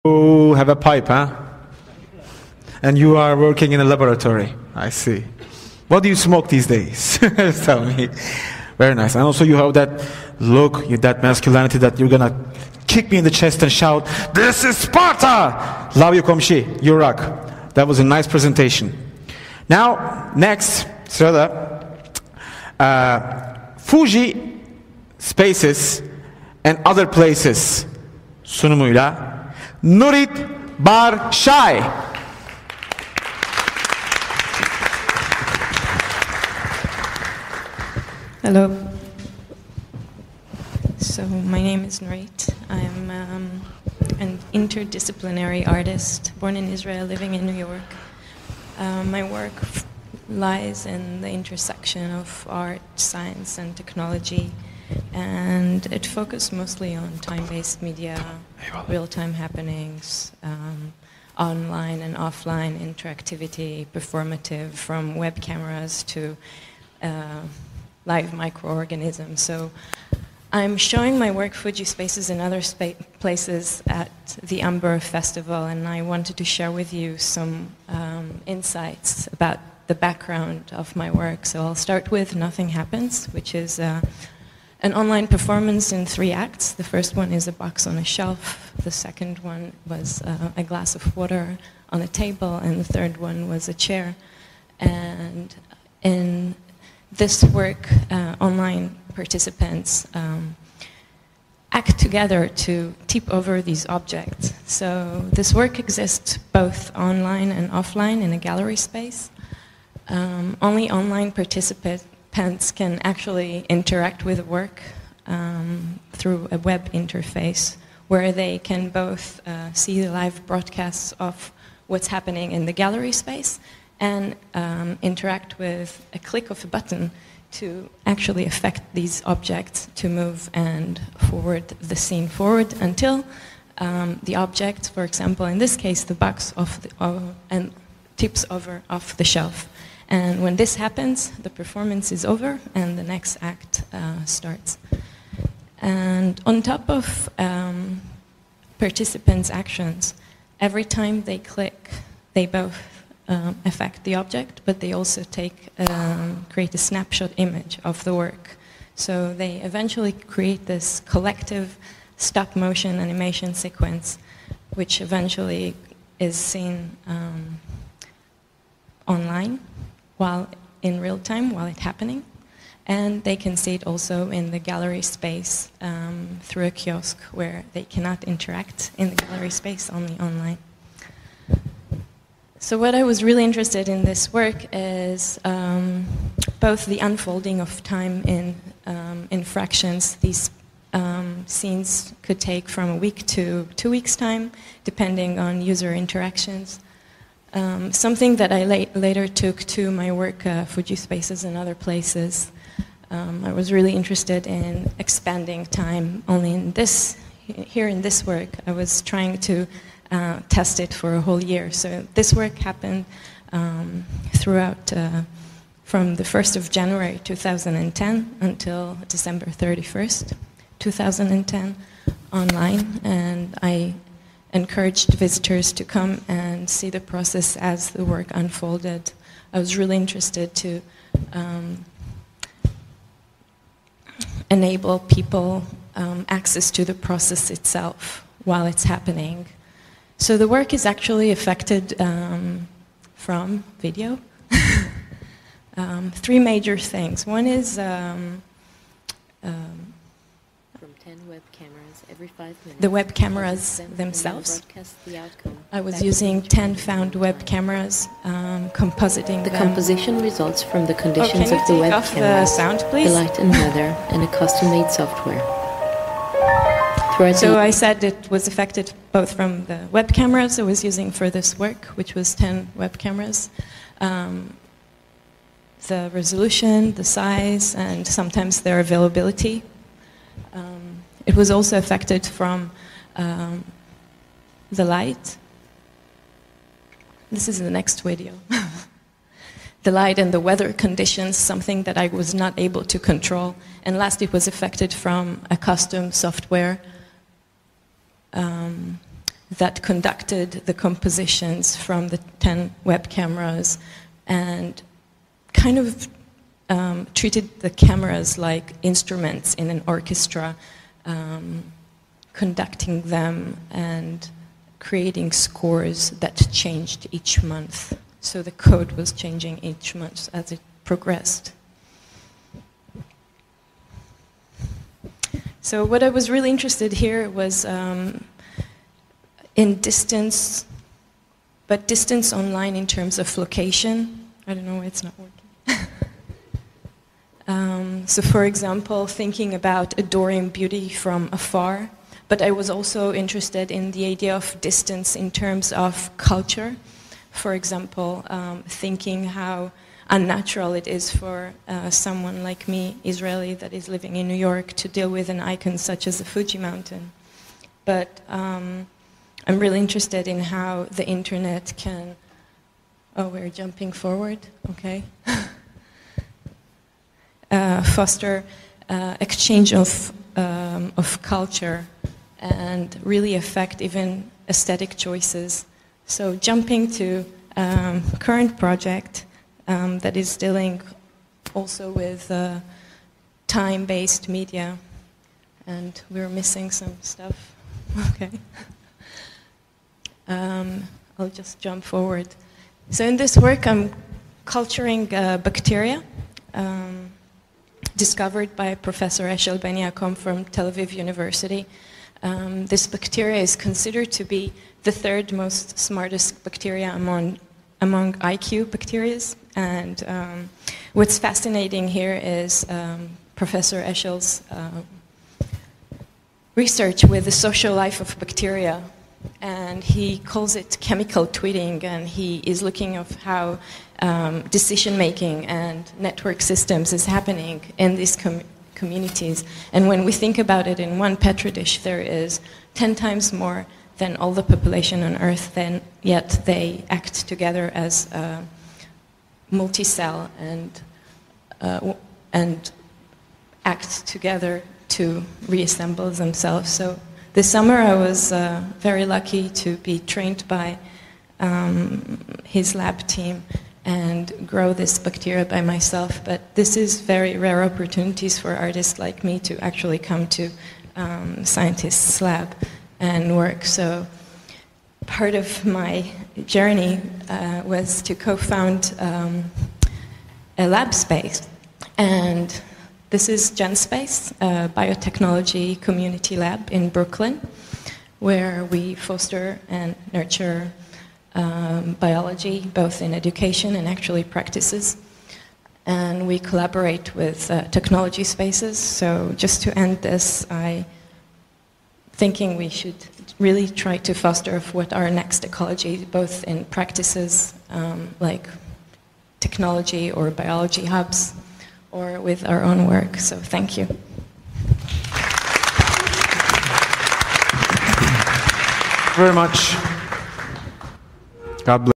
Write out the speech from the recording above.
You have a pipe, huh? And you are working in a laboratory. I see. What do you smoke these days? Tell me. Very nice. And also you have that look, that masculinity that you're gonna kick me in the chest and shout, "This is Sparta!" Love you, komşi. You rock. That was a nice presentation. Now, next, sırada FUJI Spaces and Other Places sunumuyla Nurit Bar-Shai. Hello. So my name is Nurit. I'm an interdisciplinary artist, born in Israel, living in New York. My work lies in the intersection of art, science, and technology, and it focused mostly on time-based media, real-time happenings, online and offline interactivity, performative, from web cameras to live microorganisms. So I'm showing my work, FUJI Spaces and Other Places, at the Amber Festival, and I wanted to share with you some insights about the background of my work. So I'll start with Nothing Happens, which is an online performance in 3 acts. The first one is a box on a shelf, the second one was a glass of water on a table, and the third one was a chair. And in this work, online participants act together to tip over these objects. So this work exists both online and offline in a gallery space. Only online participants can actually interact with the work through a web interface where they can both see the live broadcasts of what's happening in the gallery space and interact with a click of a button to actually affect these objects to move and forward the scene forward until the object, for example, in this case, the box and tips over off the shelf. And when this happens, the performance is over and the next act starts. And on top of participants' actions, every time they click, they both affect the object, but they also create a snapshot image of the work. So they eventually create this collective stop-motion animation sequence, which eventually is seen online while in real time, while it's happening. And they can see it also in the gallery space through a kiosk where they cannot interact in the gallery space, only online. So what I was really interested in this work is both the unfolding of time in fractions. These scenes could take from a week to 2 weeks' time, depending on user interactions. Something that I later took to my work, FUJI Spaces and Other Places. I was really interested in expanding time. Only in here in this work, I was trying to test it for a whole year. So this work happened throughout from the 1st of January 2010 until December 31st, 2010 online, and I encouraged visitors to come and see the process as the work unfolded. I was really interested to enable people access to the process itself while it's happening. So the work is actually affected from video. 3 major things. One is from 10 web cameras every 5 minutes. The web cameras themselves. I was using 10 found web cameras, compositing the them. composition results from the conditions of the web cameras, the sound, please? the light and weather, and a custom-made software. So I said it was affected both from the web cameras I was using for this work, which was 10 web cameras, the resolution, the size, and sometimes their availability. It was also affected from the light. This is the next video. The light and the weather conditions, something that I was not able to control. And last, it was affected from a custom software that conducted the compositions from the 10 web cameras and kind of treated the cameras like instruments in an orchestra, conducting them and creating scores that changed each month. So the code was changing each month as it progressed. So what I was really interested here was in distance, but distance online in terms of location. I don't know why it's not working. So for example, thinking about adoring beauty from afar, but I was also interested in the idea of distance in terms of culture. For example, thinking how unnatural it is for someone like me, Israeli, that is living in New York, to deal with an icon such as the Fuji mountain. But I'm really interested in how the internet can... Oh, we're jumping forward, okay. Foster exchange of culture and really affect even aesthetic choices. So jumping to current project that is dealing also with time-based media, and we're missing some stuff. Okay. I'll just jump forward. So in this work, I'm culturing bacteria discovered by Professor Eshel Ben Yaakov from Tel Aviv University. This bacteria is considered to be the third most smartest bacteria among IQ bacteria. And what's fascinating here is Professor Eshel's research with the social life of bacteria. And he calls it chemical tweeting, and he is looking at how decision-making and network systems is happening in these communities. And when we think about it, in one Petri dish, there is 10 times more than all the population on Earth, yet they act together as multi-cell and act together to reassemble themselves. So this summer I was very lucky to be trained by his lab team and grow this bacteria by myself. But this is very rare opportunities for artists like me to actually come to scientists' lab and work. So part of my journey was to co-found a lab space. And this is GenSpace, a biotechnology community lab in Brooklyn, where we foster and nurture biology, both in education and actually practices. And we collaborate with technology spaces. So just to end this, thinking we should really try to foster what our next ecology, both in practices like technology or biology hubs, or with our own work. So thank you. Very much. God bless.